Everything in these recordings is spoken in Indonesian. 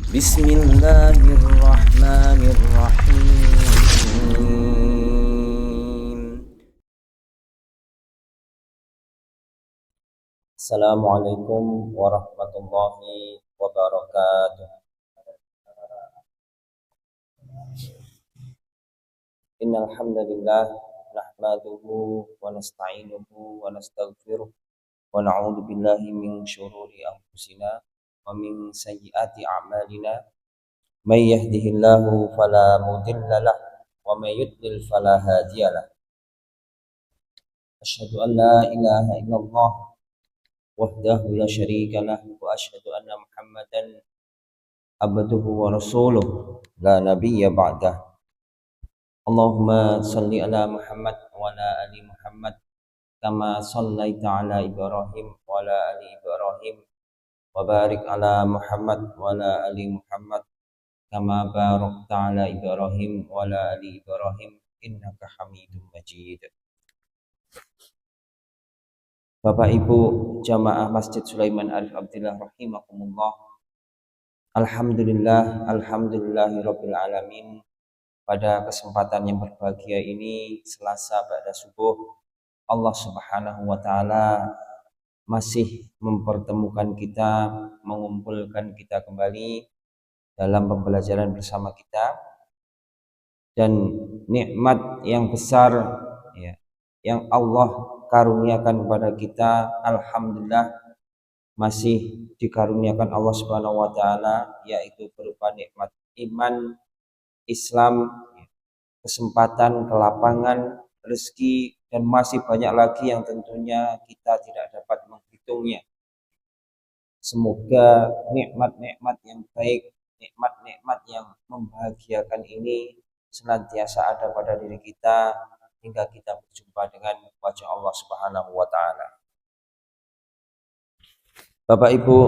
Bismillahirrahmanirrahim. Assalamualaikum warahmatullahi wabarakatuh. Innal hamdalillah nahmaduhu wa nasta'inuhu wa nastaghfiruh wa na'udzu billahi min syururi anfusina wa min sayyiati a'malina. May yahdihillahu fala mudilla lahu wa may yudlil fala hadiyalah. Asyhadu an la ilaha illallah wahdahu la syarika lah wa asyhadu anna Muhammadan abduhu wa rasuluh la nabiyya ba'dah. Allahumma salli ala Muhammad wa ala ali Muhammad kama sallaita ala Ibrahim wa ala ali Ibrahim wa barik ala Muhammad wa ala ali Muhammad kama barakta ala Ibrahim wa ala ali Ibrahim innaka Hamidum Majid. Bapak Ibu jamaah Masjid Sulaiman Arif Abdillah rahimakumullah. Alhamdulillahirabbil alamin. Pada kesempatan yang berbahagia ini, Selasa ba'da subuh, Allah Subhanahu wa taala masih mempertemukan kita, mengumpulkan kita kembali dalam pembelajaran bersama kita, dan nikmat yang besar ya, yang Allah karuniakan kepada kita, alhamdulillah masih dikaruniakan Allah Subhanahu wa taala, yaitu berupa nikmat iman, Islam, kesempatan, kelapangan, rezeki, dan masih banyak lagi yang tentunya kita tidak dapat menghitungnya. Semoga nikmat-nikmat yang baik, nikmat-nikmat yang membahagiakan ini senantiasa ada pada diri kita hingga kita berjumpa dengan wajah Allah Subhanahu wa taala. Bapak Ibu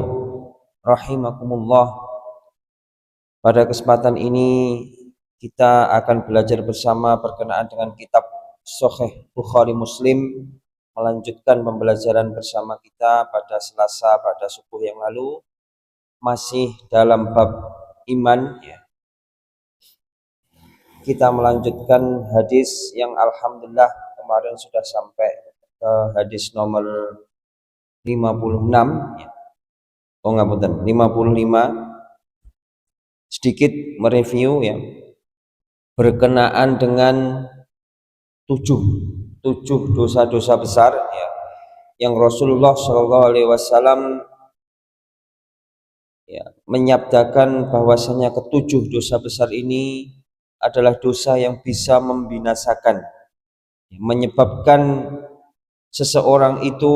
rahimakumullah, pada kesempatan ini kita akan belajar bersama berkenaan dengan kitab Sahih Bukhari Muslim, melanjutkan pembelajaran bersama kita pada Selasa pada subuh yang lalu, masih dalam bab iman ya. Kita melanjutkan hadis yang alhamdulillah kemarin sudah sampai ke hadis nomor 56 ya. Oh ngapunten, 55. Sedikit mereview ya, berkenaan dengan tujuh dosa-dosa besar ya, yang Rasulullah Shallallahu Alaihi Wasallam ya, menyabdakan bahwasanya ketujuh dosa besar ini adalah dosa yang bisa membinasakan, menyebabkan seseorang itu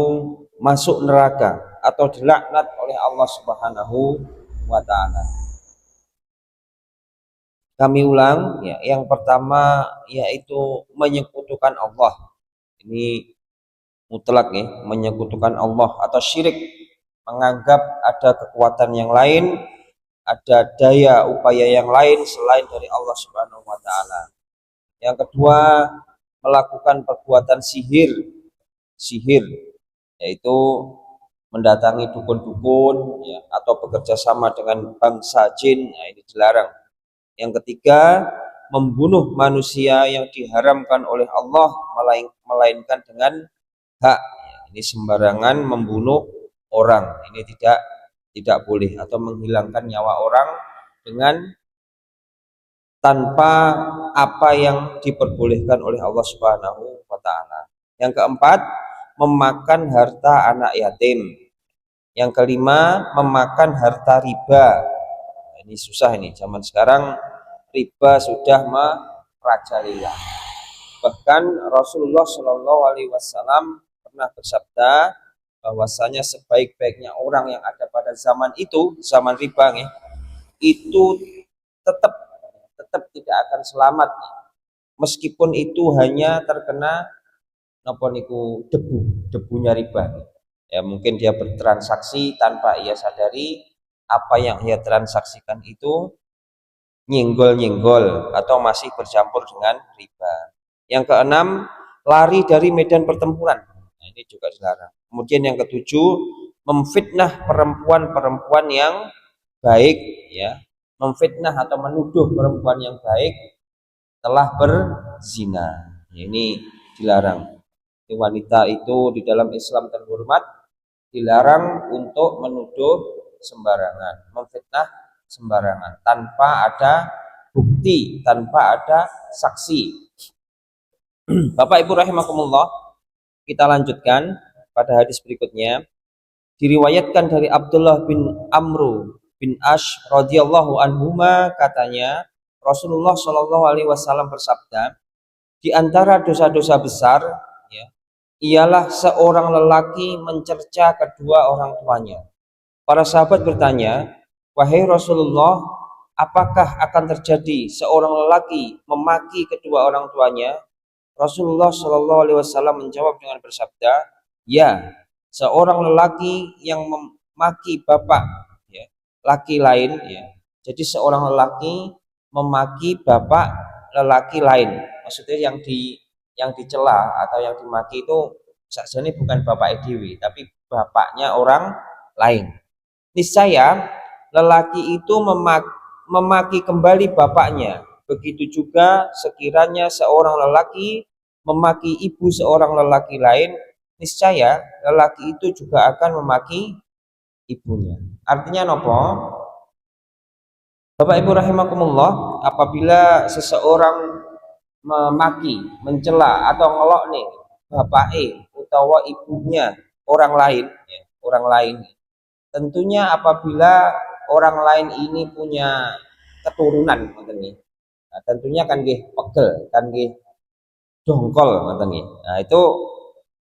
masuk neraka atau dilaknat oleh Allah Subhanahu wa taala. Kami ulang ya, yang pertama yaitu menyekutukan Allah. Ini mutlak ya, menyekutukan Allah atau syirik, menganggap ada kekuatan yang lain, ada daya upaya yang lain selain dari Allah Subhanahu wa taala. Yang kedua, melakukan perbuatan sihir yaitu mendatangi dukun-dukun ya, atau bekerja sama dengan bangsa jin, nah ini dilarang. Yang ketiga, membunuh manusia yang diharamkan oleh Allah melainkan dengan hak. Ini sembarangan membunuh orang, ini tidak boleh, atau menghilangkan nyawa orang dengan tanpa apa yang diperbolehkan oleh Allah Subhanahu wa taala. Yang keempat, memakan harta anak yatim. Yang kelima, memakan harta riba. Ini susah ini, zaman sekarang riba sudah merajalela. Bahkan Rasulullah Shallallahu Alaihi Wasallam pernah bersabda bahwasanya sebaik-baiknya orang yang ada pada zaman itu, zaman riba nih, itu tetap tidak akan selamat, meskipun itu hanya terkena debunya riba. Ya mungkin dia bertransaksi tanpa ia sadari apa yang ia transaksikan itu nyenggol atau masih bercampur dengan riba. Yang keenam, lari dari medan pertempuran. Nah, ini juga dilarang. Kemudian yang ketujuh, memfitnah perempuan yang baik ya, memfitnah atau menuduh perempuan yang baik telah berzina. Ini dilarang. Wanita itu di dalam Islam terhormat, dilarang untuk menuduh sembarangan, memfitnah sembarangan tanpa ada bukti, tanpa ada saksi. Bapak Ibu rahimakumullah, kita lanjutkan pada hadis berikutnya. Diriwayatkan dari Abdullah bin Amru bin Ash radhiyallahu anhuma, katanya Rasulullah Shallallahu alaihi wasallam bersabda, di antara dosa-dosa besar ya, ialah seorang lelaki mencerca kedua orang tuanya. Para sahabat bertanya, wahai Rasulullah, apakah akan terjadi seorang lelaki memaki kedua orang tuanya? Rasulullah Shallallahu alaihi wasallam menjawab dengan bersabda, ya, seorang lelaki yang memaki bapak ya, laki lain ya. Jadi seorang lelaki memaki bapak lelaki lain. Maksudnya yang dicela atau yang dimaki itu sakjane bukan bapak dewi, tapi bapaknya orang lain. Niscaya lelaki itu memaki kembali bapaknya. Begitu juga sekiranya seorang lelaki memaki ibu seorang lelaki lain, niscaya lelaki itu juga akan memaki ibunya. Artinya nopo? Bapak Ibu rahimakumullah, apabila seseorang memaki, mencela atau ngelok nih bapake utawa ibunya orang lain, ya, orang lain. Tentunya apabila orang lain ini punya keturunan, nah, tentunya kan nggih pegel, kan nggih dongkol, nah, itu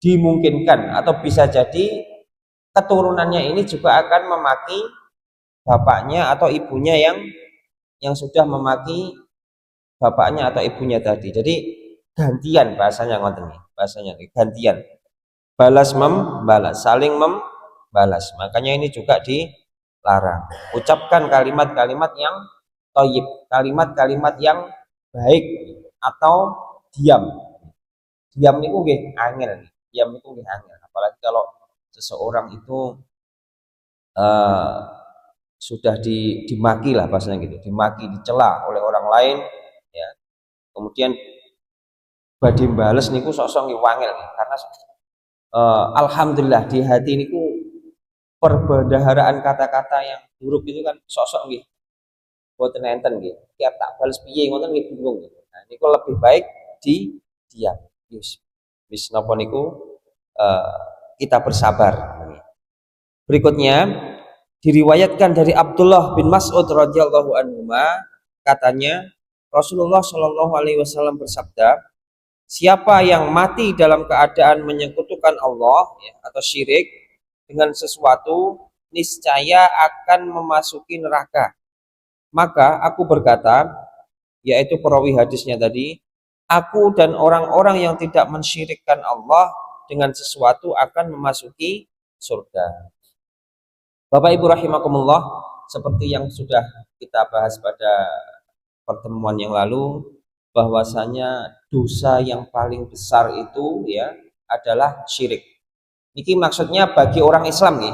dimungkinkan atau bisa jadi keturunannya ini juga akan memaki bapaknya atau ibunya yang sudah memaki bapaknya atau ibunya tadi. Jadi gantian bahasanya bahasanya gantian. Balas membalas, saling membalas. Makanya ini juga dilarang. Ucapkan kalimat-kalimat yang thayyib, kalimat-kalimat yang baik, atau diam. Diam itu nggih angel. Diam itu nggih angel. Apalagi kalau seseorang itu sudah dimaki lah bahasanya gitu, dimaki, dicela oleh orang lain ya. Kemudian badhe bales niku sok-sok nggih wangel karena alhamdulillah di hati niku perbendaharaan kata-kata yang buruk itu kan sok-sok nggih boten enten nggih. Tiap tak bales piye ngoten nggih bingung gitu. Nah, niku lebih baik di diam. Wis napa niku kita bersabar. Berikutnya diriwayatkan dari Abdullah bin Mas'ud radhiyallahu anhu, katanya Rasulullah Shallallahu alaihi wasallam bersabda, siapa yang mati dalam keadaan menyekutukan Allah ya, atau syirik dengan sesuatu, niscaya akan memasuki neraka. Maka aku berkata, yaitu perawi hadisnya tadi, aku dan orang-orang yang tidak mensyirikkan Allah dengan sesuatu akan memasuki surga. Bapak Ibu rahimakumullah, seperti yang sudah kita bahas pada pertemuan yang lalu, bahwasanya dosa yang paling besar itu ya adalah syirik. Ini maksudnya bagi orang Islam nih,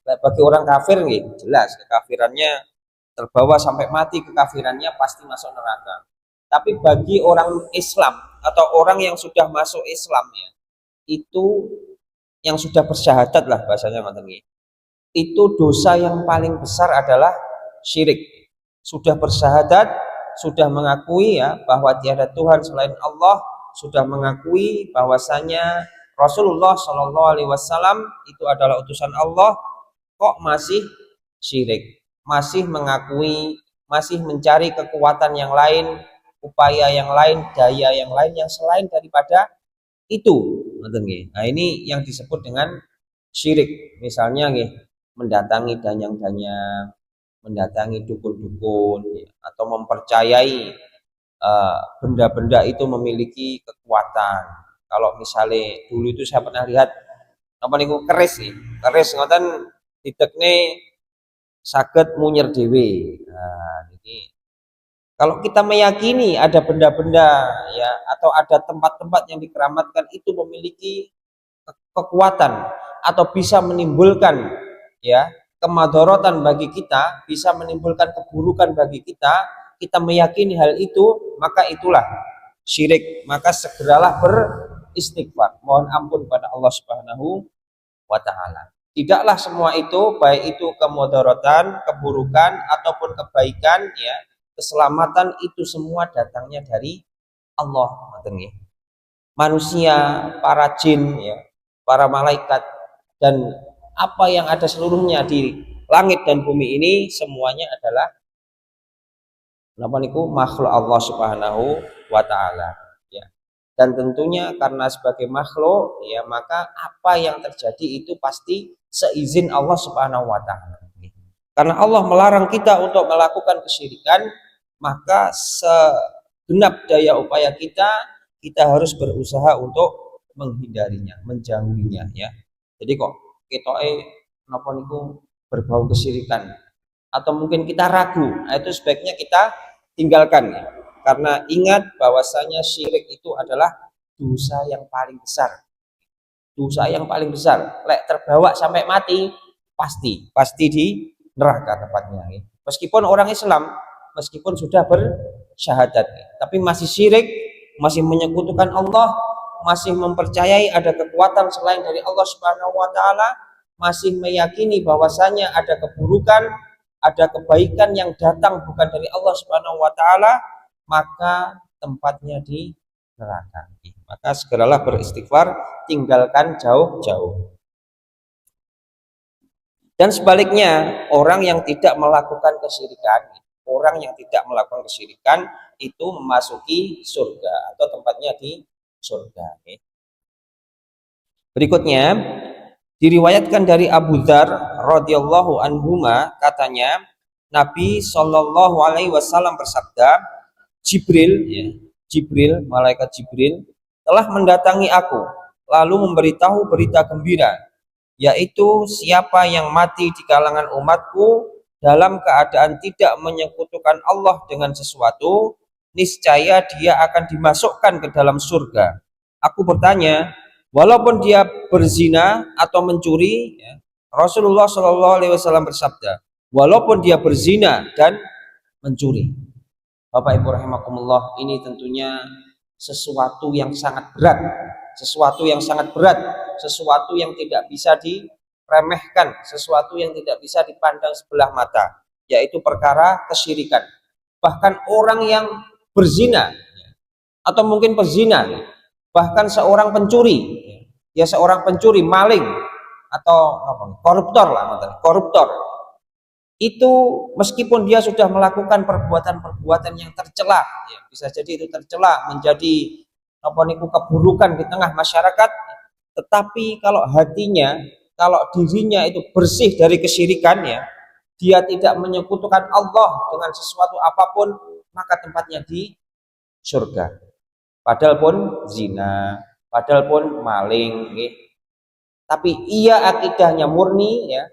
bagi orang kafir nih, jelas kekafirannya terbawa sampai mati, kekafirannya pasti masuk neraka. Tapi bagi orang Islam atau orang yang sudah masuk Islam ya, itu yang sudah bersyahadat lah bahasanya ngoten, itu dosa yang paling besar adalah syirik. Sudah bersyahadat, sudah mengakui ya bahwa tiada Tuhan selain Allah, sudah mengakui bahwasanya Rasulullah Shallallahu alaihi wasallam itu adalah utusan Allah, kok masih syirik, masih mengakui, masih mencari kekuatan yang lain, upaya yang lain, daya yang lain yang selain daripada itu. Nah, ini yang disebut dengan syirik. Misalnya mendatangi danyang-danyang, mendatangi dukun-dukun, atau mempercayai benda-benda itu memiliki kekuatan. Kalau misalnya dulu itu saya pernah lihat apa niku keris ngoten ditekne saged munyer dhewe. Nah, ini kalau kita meyakini ada benda-benda ya atau ada tempat-tempat yang dikeramatkan itu memiliki kekuatan atau bisa menimbulkan ya kemadharatan bagi kita, bisa menimbulkan keburukan bagi kita, kita meyakini hal itu, maka itulah syirik. Maka segeralah beristighfar, mohon ampun pada Allah Subhanahu wa taala. Tidaklah semua itu, baik itu kemudaratan, keburukan ataupun kebaikan, ya, keselamatan, itu semua datangnya dari Allah. Manusia, para jin, ya, para malaikat, dan apa yang ada seluruhnya di langit dan bumi ini semuanya adalah makhluk Allah Subhanahu wa taala, ya. Dan tentunya karena sebagai makhluk, ya, maka apa yang terjadi itu pasti seizin Allah Subhanahu wa taala. Karena Allah melarang kita untuk melakukan kesyirikan, maka segenap daya upaya kita harus berusaha untuk menghindarinya, menjauhinya, ya. Jadi kok ketoke napa niku berbau kesyirikan atau mungkin kita ragu, nah itu sebaiknya kita tinggalkan, ya. Karena ingat bahwasanya syirik itu adalah dosa yang paling besar. Dosa yang paling besar. Lek terbawa sampai mati, pasti di neraka tempatnya. Meskipun orang Islam, meskipun sudah bersyahadat, tapi masih syirik, masih menyekutukan Allah, masih mempercayai ada kekuatan selain dari Allah Subhanahu wa taala, masih meyakini bahwasanya ada keburukan, ada kebaikan yang datang bukan dari Allah Subhanahu wa taala, maka tempatnya di neraka. Maka segeralah beristighfar, tinggalkan jauh-jauh. Dan sebaliknya, orang yang tidak melakukan kesyirikan, itu memasuki surga atau tempatnya di surga. Berikutnya diriwayatkan dari Abu Dzar radhiyallahu anhuma, katanya Nabi Shallallahu alaihi wasallam bersabda, Jibril, malaikat Jibril telah mendatangi aku lalu memberitahu berita gembira, yaitu siapa yang mati di kalangan umatku dalam keadaan tidak menyekutukan Allah dengan sesuatu, niscaya dia akan dimasukkan ke dalam surga. Aku bertanya, walaupun dia berzina atau mencuri, ya, Rasulullah Shallallahu alaihi wasallam bersabda, walaupun dia berzina dan mencuri. Bapak Ibu rahimakumullah, ini tentunya sesuatu yang sangat berat, sesuatu yang tidak bisa diremehkan, sesuatu yang tidak bisa dipandang sebelah mata, yaitu perkara kesyirikan. Bahkan orang yang berzina atau mungkin pezina, bahkan seorang pencuri, ya seorang pencuri, maling atau koruptor, itu meskipun dia sudah melakukan perbuatan-perbuatan yang tercela, ya, bisa jadi itu tercela menjadi keburukan di tengah masyarakat, tetapi kalau dirinya itu bersih dari kesyirikan, ya, dia tidak menyekutukan Allah dengan sesuatu apapun, maka tempatnya di surga. Padahal pun zina, padahal pun maling, tapi ia akidahnya murni, ya,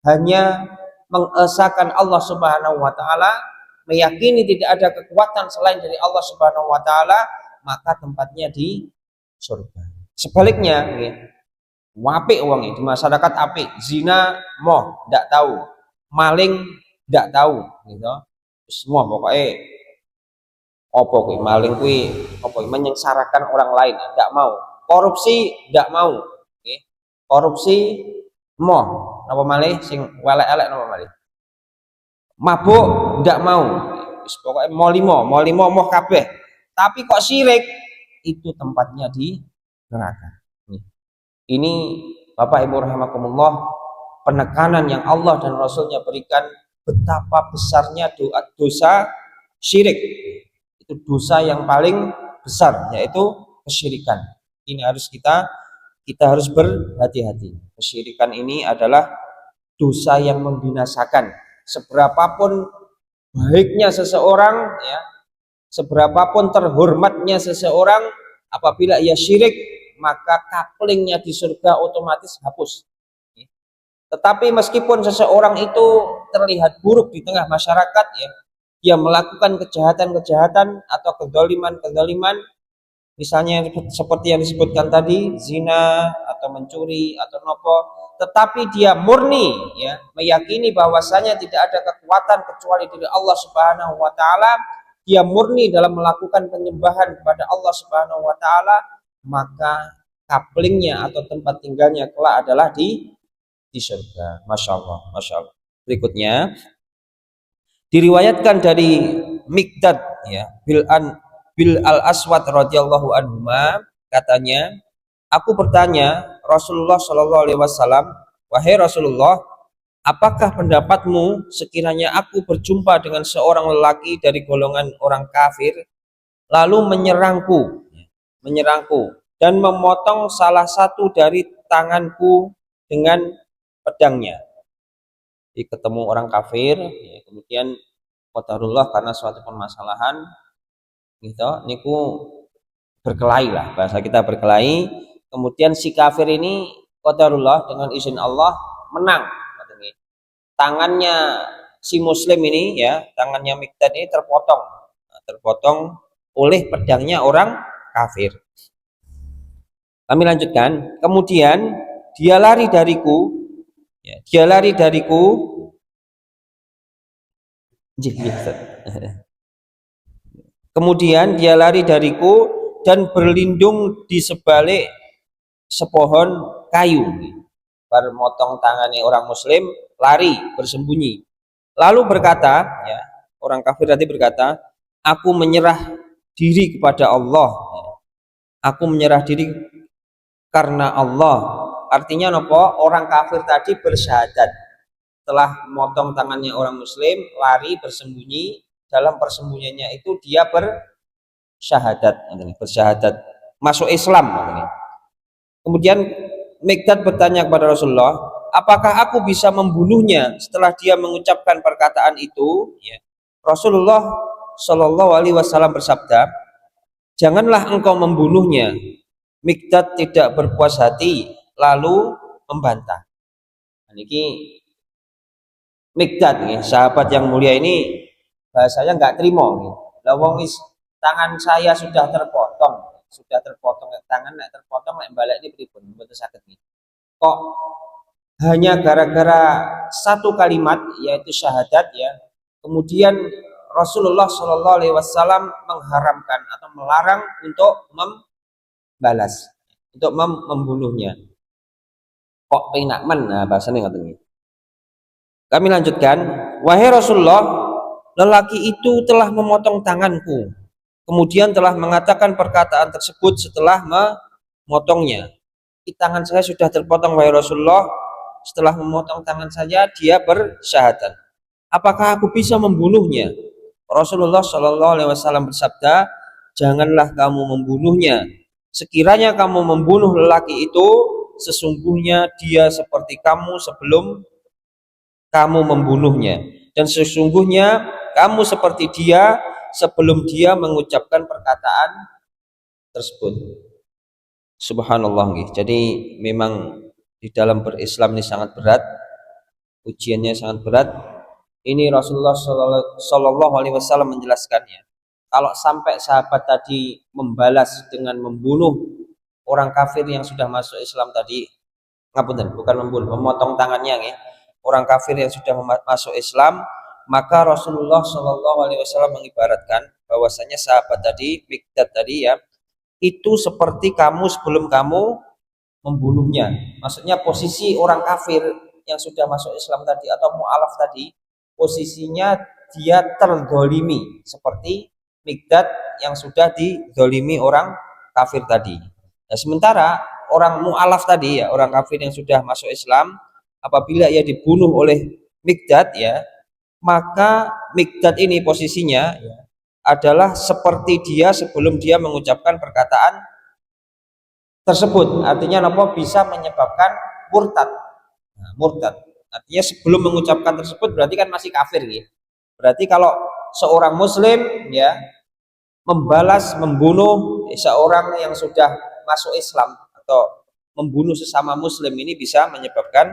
hanya mengesahkan Allah Subhanahu wa taala, meyakini tidak ada kekuatan selain dari Allah Subhanahu wa taala, maka tempatnya di surga. Sebaliknya, apik wong di masyarakat apik, zina moh ndak tahu, maling ndak tahu, gitu. Semua pokoknya maling kuwi menyengsarakan orang lain, ndak mau. Korupsi ndak mau, korupsi moh. Napa malih sing welek-elek napa malih? Mabuk ndak mau. Pokoknya mau limo moh kabeh. Tapi kok syirik, itu tempatnya di neraka. Ini Bapak Ibu rahimakumullah, penekanan yang Allah dan Rasulnya berikan betapa besarnya dosa syirik. Itu dosa yang paling besar, yaitu kesyirikan. Ini harus kita harus berhati-hati. Kesyirikan ini adalah dosa yang membinasakan. Seberapapun baiknya seseorang, ya, seberapapun terhormatnya seseorang, apabila ia syirik, maka kaplingnya di surga otomatis hapus. Tetapi meskipun seseorang itu terlihat buruk di tengah masyarakat, ya, dia melakukan kejahatan-kejahatan atau kezaliman, misalnya seperti yang disebutkan tadi, zina atau mencuri atau nopo, tetapi dia murni ya meyakini bahwasanya tidak ada kekuatan kecuali dari Allah Subhanahu wa taala, dia murni dalam melakukan penyembahan kepada Allah Subhanahu wa taala, maka kaplingnya atau tempat tinggalnya kelak adalah di surga. Masya Allah, Masya Allah. Berikutnya diriwayatkan dari Miqdad ya bil al Aswad radhiyallahu anhu, katanya, aku bertanya Rasulullah Shallallahu alaihi wasallam, wahai Rasulullah, apakah pendapatmu sekiranya aku berjumpa dengan seorang lelaki dari golongan orang kafir lalu menyerangku dan memotong salah satu dari tanganku dengan pedangnya. Jadi ketemu orang kafir ya, kemudian qadarullah karena suatu permasalahan gitu niku berkelahi lah, bahasa kita berkelahi, kemudian si kafir ini qadarullah dengan izin Allah menang, tangannya si muslim ini ya, tangannya Miqdad ini terpotong oleh pedangnya orang kafir. Kami lanjutkan, kemudian dia lari dariku ya, kemudian dia lari dariku dan berlindung di sebalik sepohon kayu. Bermotong tangannya orang muslim, lari bersembunyi, lalu berkata ya, orang kafir tadi berkata, aku menyerah diri kepada Allah, aku menyerah diri karena Allah. Artinya nopo, orang kafir tadi bersyahadat setelah memotong tangannya orang muslim, lari bersembunyi, dalam persembunyiannya itu dia bersyahadat masuk Islam. Kemudian Miqdad bertanya kepada Rasulullah, apakah aku bisa membunuhnya setelah dia mengucapkan perkataan itu ya. Rasulullah Shallallahu alaihi wasallam bersabda, janganlah engkau membunuhnya. Miqdad tidak berpuas hati lalu membantah. Ini Miqdad nih, sahabat yang mulia ini bahasanya nggak terima nih. Lawongis tangan saya sudah terpotong tangan nek terpotong nek balik ini pripun mboten saged nih. Kok hanya gara-gara satu kalimat yaitu syahadat ya. Kemudian Rasulullah Shallallahu alaihi wasallam mengharamkan atau melarang untuk membalas, untuk membunuhnya. Kok penak men, nah bahasanya ngoten. Kami lanjutkan, wahai Rasulullah, lelaki itu telah memotong tanganku, kemudian telah mengatakan perkataan tersebut setelah memotongnya. Tangan saya sudah terpotong wahai Rasulullah, setelah memotong tangan saya dia bersyahadat. Apakah aku bisa membunuhnya? Rasulullah Shallallahu alaihi wasallam bersabda, janganlah kamu membunuhnya. Sekiranya kamu membunuh lelaki itu, sesungguhnya dia seperti kamu sebelum kamu membunuhnya, dan sesungguhnya kamu seperti dia sebelum dia mengucapkan perkataan tersebut. Subhanallah. Jadi memang di dalam berislam ini sangat berat, ujiannya sangat berat. Ini Rasulullah Shallallahu alaihi wasallam menjelaskannya. Kalau sampai sahabat tadi membalas dengan membunuh orang kafir yang sudah masuk Islam tadi, ngapunten, bukan membunuh, memotong tangannya ya. Orang kafir yang sudah masuk Islam, maka Rasulullah Shallallahu alaihi wasallam mengibaratkan bahwasanya sahabat tadi, Miqdad tadi ya, itu seperti kamu sebelum kamu membunuhnya. Maksudnya posisi orang kafir yang sudah masuk Islam tadi atau mu'alaf tadi, posisinya dia terdolimi seperti Miqdad yang sudah didolimi orang kafir tadi. Nah, sementara orang mu'alaf tadi ya, orang kafir yang sudah masuk Islam, apabila ia dibunuh oleh Miqdad ya, maka Miqdad ini posisinya ya, adalah seperti dia sebelum dia mengucapkan perkataan tersebut. Artinya apa? Bisa menyebabkan murtad. Nah, murtad. Artinya sebelum mengucapkan tersebut berarti kan masih kafir ya. Berarti kalau seorang muslim ya membalas membunuh seorang yang sudah masuk Islam atau membunuh sesama muslim, ini bisa menyebabkan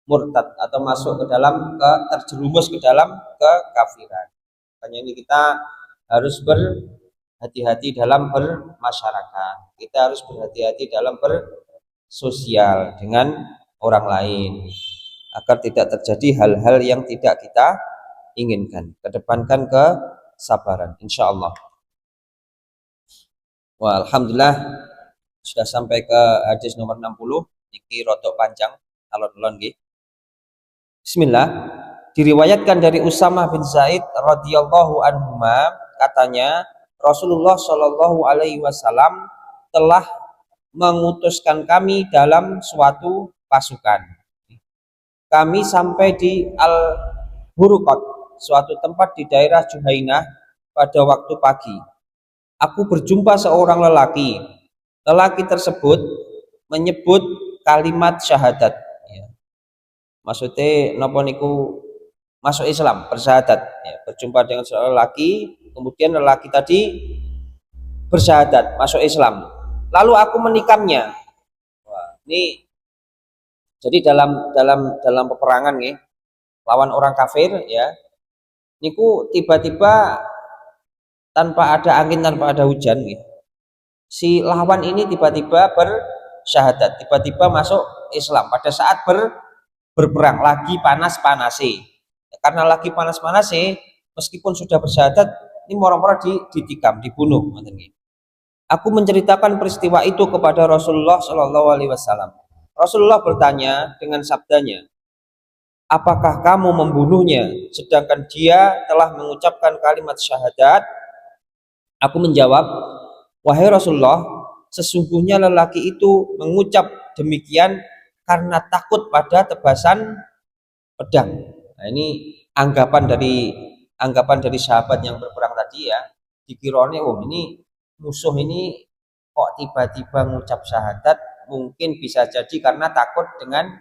murtad atau masuk ke dalam terjerumus ke dalam kekafiran. Makanya ini kita harus berhati-hati dalam bermasyarakat. Kita harus berhati-hati dalam bersosial dengan orang lain, agar tidak terjadi hal-hal yang tidak kita inginkan. Kedepankan kesabaran, insya Allah. Wah, alhamdulillah sudah sampai ke hadis nomor 60. Niki rotok panjang alon-alon nggih. Bismillah. Diriwayatkan dari Usamah bin Zaid radhiyallahu anhuma, katanya Rasulullah shallallahu alaihi wasallam telah mengutuskan kami dalam suatu pasukan. Kami sampai di Al-Huruqat, suatu tempat di daerah Juhainah pada waktu pagi. Aku berjumpa seorang lelaki. Lelaki tersebut menyebut kalimat syahadat. Ya. Maksudnya napa niku masuk Islam, bersyahadat. Ya, berjumpa dengan seorang lelaki, kemudian lelaki tadi bersyahadat, masuk Islam. Lalu aku menikamnya. Wah, ini jadi dalam peperangan nih, lawan orang kafir ya. Niku tiba-tiba tanpa ada angin, tanpa ada hujan nih. Si lawan ini tiba-tiba bersyahadat, tiba-tiba masuk Islam pada saat berperang lagi panas-panasi. Karena lagi panas-panasi, meskipun sudah bersyahadat, ini moro-moro ditikam, dibunuh. Aku menceritakan peristiwa itu kepada Rasulullah Shallallahu Alaihi Wasallam. Rasulullah bertanya dengan sabdanya, apakah kamu membunuhnya sedangkan dia telah mengucapkan kalimat syahadat? Aku menjawab, wahai Rasulullah, sesungguhnya lelaki itu mengucap demikian karena takut pada tebasan pedang. Nah, ini anggapan dari sahabat yang berperang tadi ya. Dikirone, oh ini musuh ini kok tiba-tiba mengucap syahadat, mungkin bisa jadi karena takut dengan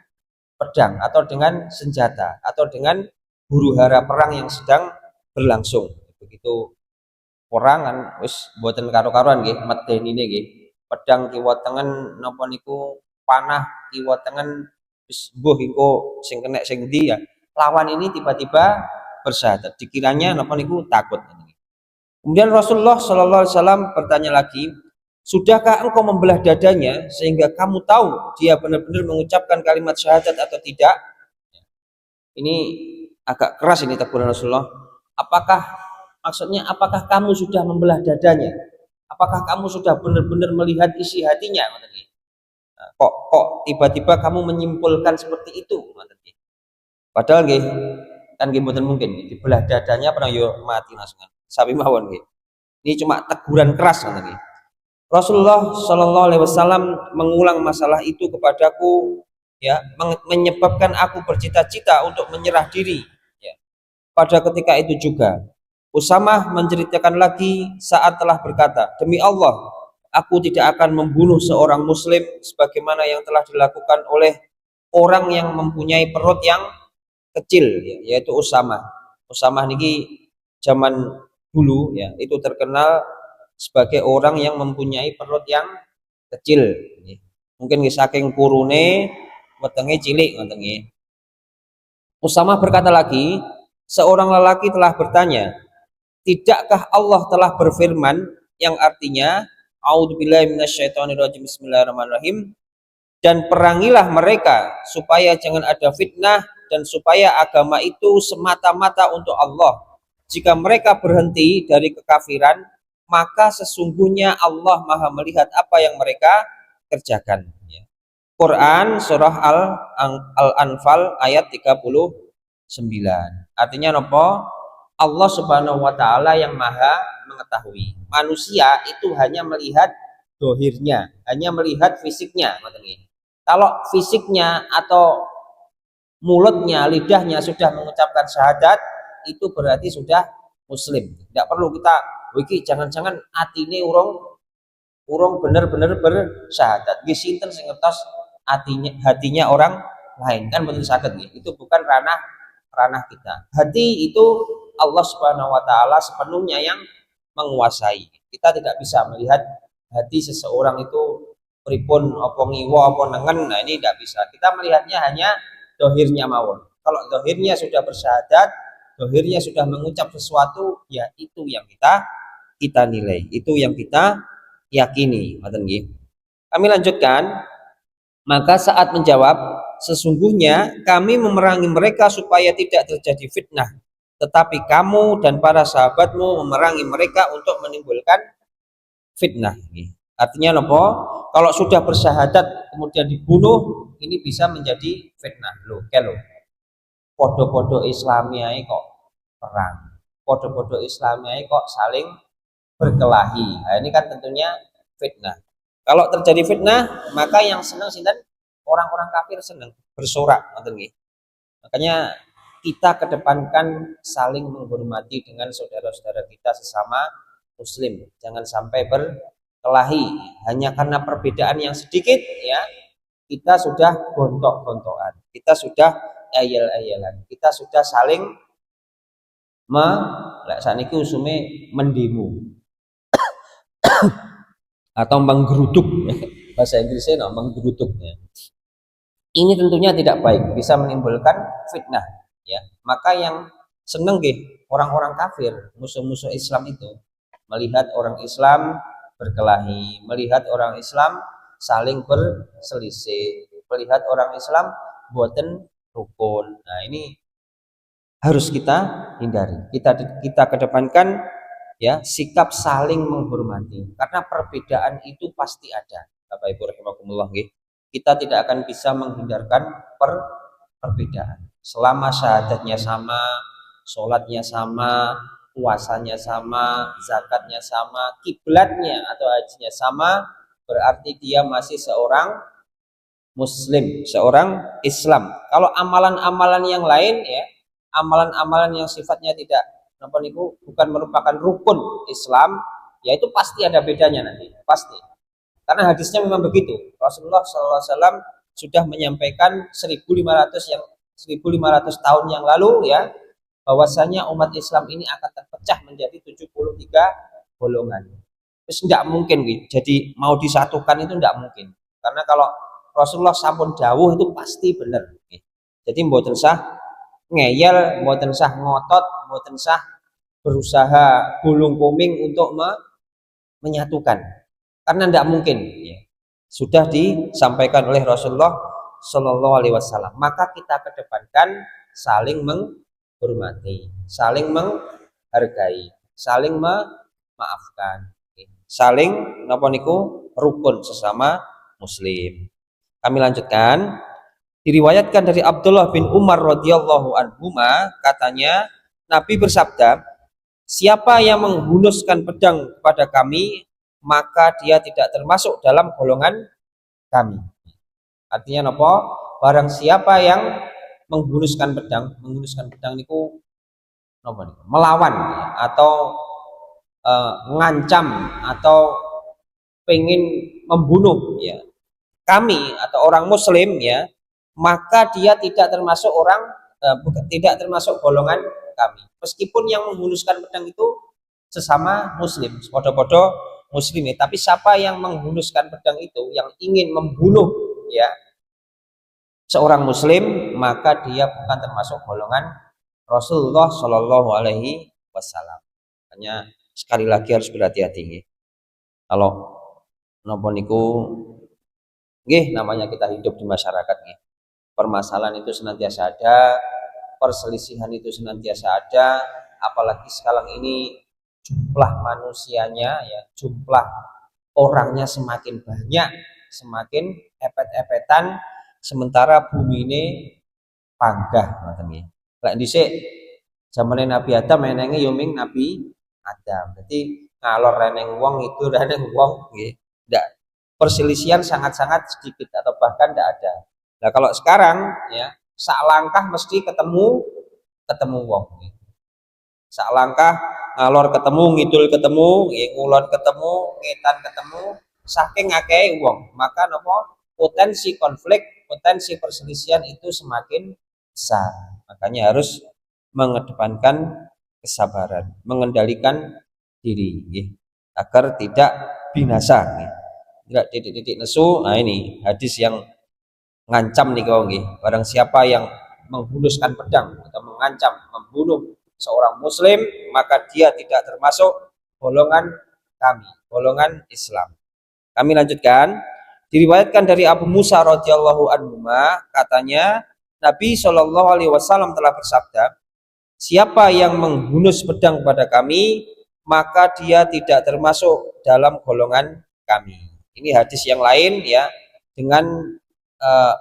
pedang atau dengan senjata atau dengan huru-hara perang yang sedang berlangsung. Begitu perang kan wis mboten karo-karuan nggih, medenine nggih. Pedang kiwa tengen napa niku panah kiwa tengen wis mbuh engko sing kena sing ndi ya. Lawan ini tiba-tiba bersyahadat. Dikiranya napa niku takut. Kemudian Rasulullah Shallallahu Alaihi Wasallam bertanya lagi, sudahkah engkau membelah dadanya sehingga kamu tahu dia benar-benar mengucapkan kalimat syahadat atau tidak? Ini agak keras ini teguran Rasulullah. Apakah kamu sudah membelah dadanya? Apakah kamu sudah benar-benar melihat isi hatinya? Nah, kok tiba-tiba kamu menyimpulkan seperti itu? Padahal nggih kan nggih mboten mungkin dibelah dadanya pernah yo mati langsung. Sapi mawon nggih. Ini cuma teguran keras nggih. Rasulullah Shallallahu Alaihi Wasallam mengulang masalah itu kepadaku, ya, menyebabkan aku bercita-cita untuk menyerah diri. Ya. Pada ketika itu juga, Usamah menceritakan lagi saat telah berkata, demi Allah, aku tidak akan membunuh seorang Muslim sebagaimana yang telah dilakukan oleh orang yang mempunyai perut yang kecil, ya, yaitu Usamah. Usamah niki zaman dulu, ya, itu terkenal sebagai orang yang mempunyai perut yang kecil. Mungkin saking kurune wetenge cilik ngoten nggih. Usamah berkata lagi, seorang lelaki telah bertanya, tidakkah Allah telah berfirman yang artinya a'udzubillahi minasyaitonirrajim bismillahirrahmanirrahim, dan perangilah mereka supaya jangan ada fitnah dan supaya agama itu semata-mata untuk Allah. Jika mereka berhenti dari kekafiran, maka sesungguhnya Allah Maha melihat apa yang mereka kerjakan. Quran surah Al-Anfal ayat 39. Artinya apa? Allah Subhanahu wa taala yang Maha mengetahui. Manusia itu hanya melihat dohirnya, hanya melihat fisiknya. Kalau fisiknya atau mulutnya, lidahnya sudah mengucapkan syahadat, itu berarti sudah muslim. Tidak perlu kita wiki jangan-jangan atine urung bener-bener bersyahadat. Nggih sinten sing ngertos hatinya orang lain, kan betul saged nggih. Itu bukan ranah kita. Hati itu Allah Subhanahu wa taala sepenuhnya yang menguasai. Kita tidak bisa melihat hati seseorang itu pripun apa ngiwa apa nengen. Nah, ini tidak bisa. Kita melihatnya hanya dohirnya mawon. Kalau dohirnya sudah bersyahadat, dohirnya sudah mengucap sesuatu, ya itu yang kita nilai, itu yang kita yakini. Kami lanjutkan. Maka saat menjawab, sesungguhnya kami memerangi mereka supaya tidak terjadi fitnah, tetapi kamu dan para sahabatmu memerangi mereka untuk menimbulkan fitnah. Artinya apa? Kalau sudah bersyahadat kemudian dibunuh, ini bisa menjadi fitnah. Loh, kalau podo-podo Islamiai kok perang, podo-podo Islamiai kok saling berkelahi. Nah, ini kan tentunya fitnah. Kalau terjadi fitnah, maka yang senang sinten? Orang-orang kafir senang bersorak, makanya kita kedepankan saling menghormati dengan saudara-saudara kita sesama muslim. Jangan sampai berkelahi hanya karena perbedaan yang sedikit, ya. Kita sudah gontok-gontokan, kita sudah ayel-ayelan, kita sudah saling saniki usume mendemo atau menggeruduk. Bahasa Inggrisnya menggeruduknya. Ini tentunya tidak baik, bisa menimbulkan fitnah, ya. Maka yang seneng orang-orang kafir, musuh-musuh Islam itu melihat orang Islam berkelahi, melihat orang Islam saling berselisih, melihat orang Islam buatan rukun. Nah, ini harus kita hindari. Kita kedepankan, ya, sikap saling menghormati, karena perbedaan itu pasti ada. Bapak Ibu rahimakumullah, kita tidak akan bisa menghindarkan perbedaan. Selama syahadatnya sama, sholatnya sama, puasanya sama, zakatnya sama, kiblatnya atau hajinya sama, berarti dia masih seorang muslim, seorang Islam. Kalau amalan-amalan yang lain, ya, amalan-amalan yang sifatnya tidak bukan merupakan rukun Islam, ya itu pasti ada bedanya nanti, pasti. Karena hadisnya memang begitu. Rasulullah SAW sudah menyampaikan 1500 tahun yang lalu, ya, bahwasanya umat Islam ini akan terpecah menjadi 73 golongan. Terus tidak mungkin, jadi mau disatukan itu tidak mungkin. Karena kalau Rasulullah sampun dawuh itu pasti benar. Jadi mboten sah ngeyel, mboten sah ngotot, mboten sah berusaha gulung koming untuk menyatukan. Karena tidak mungkin, ya. Sudah disampaikan oleh Rasulullah Shallallahu Alaihi Wasallam. Maka kita kedepankan saling menghormati, saling menghargai, saling memaafkan, saling rukun sesama muslim. Kami lanjutkan. Diriwayatkan dari Abdullah bin Umar radhiyallahu anhuma, katanya Nabi bersabda, siapa yang menghunuskan pedang kepada kami, maka dia tidak termasuk dalam golongan kami. Artinya apa? Barang siapa yang menghunuskan pedang itu melawan, ya, atau mengancam atau pengen membunuh, ya, kami atau orang muslim, ya, maka dia tidak termasuk tidak termasuk golongan kami. Meskipun yang menghunuskan pedang itu sesama muslim, podo-podo muslim, tapi siapa yang menghunuskan pedang itu, yang ingin membunuh, ya, seorang muslim, maka dia bukan termasuk golongan Rasulullah Shallallahu Alaihi Wasallam. Hanya sekali lagi harus berhati-hati. Kalau nopo niku, namanya kita hidup di masyarakat, permasalahan itu senantiasa ada, perselisihan itu senantiasa ada, apalagi sekarang ini jumlah manusianya, ya, jumlah orangnya semakin banyak, semakin epet-epetan, sementara bumi ini panggah, ngoten. Lek dhisik zamane Nabi Adam enenge yo ming Nabi Adam. Jadi ngalor reneng wong itu reneng wong, nggih. Ndak, perselisihan sangat-sangat sedikit atau bahkan tidak ada. Nah, kalau sekarang, ya, sak langkah mesti ketemu wong. Sak langkah ngalor ketemu, ngidul ketemu, ngulon ketemu, ngetan ketemu, saking akeh wong. Maka potensi konflik, potensi perselisihan itu semakin besar. Makanya harus mengedepankan kesabaran, mengendalikan diri, agar tidak binasa, tidak titik-titik nesu. Nah, ini hadis yang ngancam nih kau, barang siapa yang menghunuskan pedang atau mengancam membunuh seorang muslim, maka dia tidak termasuk golongan kami, golongan Islam. Kami lanjutkan. Diriwayatkan dari Abu Musa radhiyallahu anhu katanya Nabi Shallallahu alaihi wasallam telah bersabda, siapa yang menghunus pedang pada kami, maka dia tidak termasuk dalam golongan kami. Ini hadis yang lain ya, dengan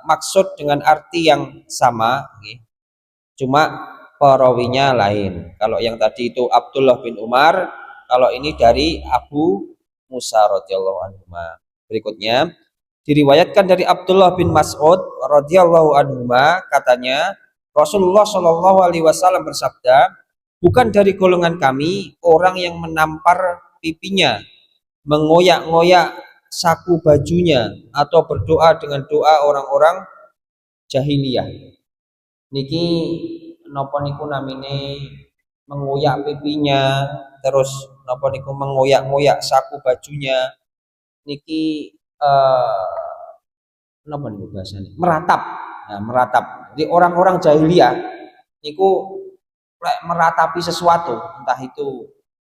maksud dengan arti yang sama, cuma perawinya lain. Kalau yang tadi itu Abdullah bin Umar, kalau ini dari Abu Musa radhiyallahu anhu. Berikutnya diriwayatkan dari Abdullah bin Mas'ud radhiyallahu anhu katanya Rasulullah Shallallahu alaihi wasallam bersabda, bukan dari golongan kami orang yang menampar pipinya, mengoyak-ngoyak saku bajunya, atau berdoa dengan doa orang-orang jahiliyah. Niki napa niku namine mengoyak pipinya, terus napa niku mengoyak-ngoyak saku bajunya. Niki napa niku bahasane? Meratap. Nah, meratap. Jadi orang-orang jahiliyah niku meratapi sesuatu, entah itu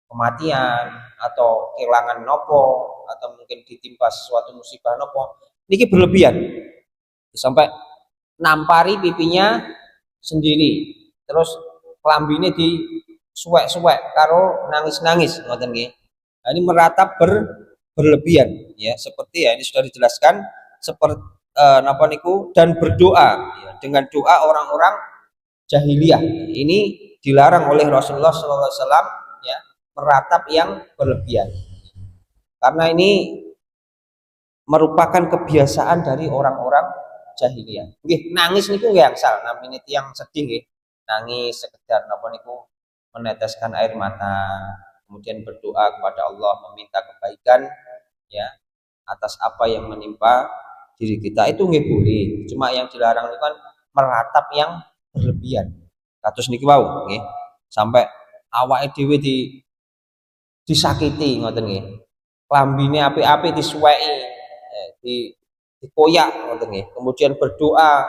kematian atau kehilangan nopo atau mungkin ditimpa sesuatu musibah nopo, niki berlebihan sampai nampari pipinya sendiri, terus klambine di suwek-suwek karo nangis-nangis ngoten nggih. Nah, ini meratap berlebihan ya, seperti ya ini sudah dijelaskan seperti napa niku, dan berdoa ya, dengan doa orang-orang jahiliyah. Ini dilarang oleh Rasulullah SAW ya, meratap yang berlebihan. Karena ini merupakan kebiasaan dari orang-orang jahiliyah. Nggih, nangis niku nggih angsal, namine tiyang sedih nggih. Nangis sekedar napa niku meneteskan air mata, kemudian berdoa kepada Allah meminta kebaikan ya atas apa yang menimpa diri kita, itu nggih boleh. Cuma yang dilarang itu kan meratap yang berlebihan. Kados niki wau nggih. Sampai awake dhewe disakiti ngoten nggih. Klambine apik-apik disuweki, dikoyak ngoten nggih. Kemudian berdoa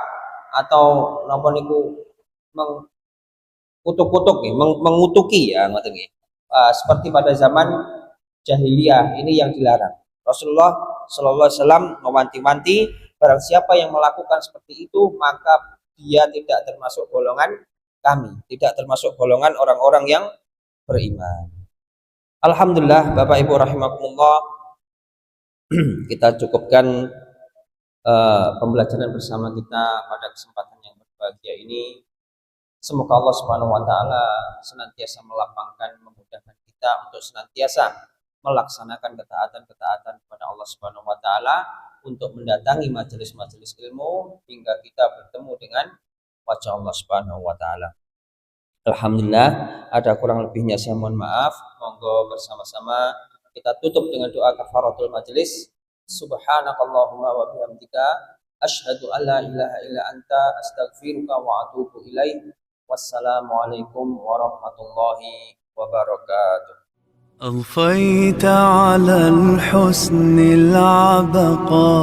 atau napa niku kutuk-kutuk nggih, mengutuki ya ngoten nggih. Seperti pada zaman jahiliyah, ini yang dilarang. Rasulullah Shallallahu alaihi wasallam mewanti-wanti, barang siapa yang melakukan seperti itu maka dia tidak termasuk golongan kami, tidak termasuk golongan orang-orang yang beriman. Alhamdulillah Bapak Ibu rahimakumullah, kita cukupkan pembelajaran bersama kita pada kesempatan yang berbahagia ini. Semoga Allah Subhanahu wa taala senantiasa melapangkan, memudahkan kita untuk senantiasa melaksanakan ketaatan-ketaatan kepada Allah Subhanahu wa taala, untuk mendatangi majelis-majelis ilmu hingga kita bertemu dengan wajah Allah Subhanahu wa taala. Alhamdulillah, ada kurang lebihnya saya mohon maaf. Monggo bersama-sama kita tutup dengan doa kafaratul majelis. Subhanakallahumma wa bihamdika asyhadu an la ilaha illa anta astaghfiruka wa atubu ilaik. Wassalamualaikum warahmatullahi wabarakatuh. أضفيت على الحسن العبقى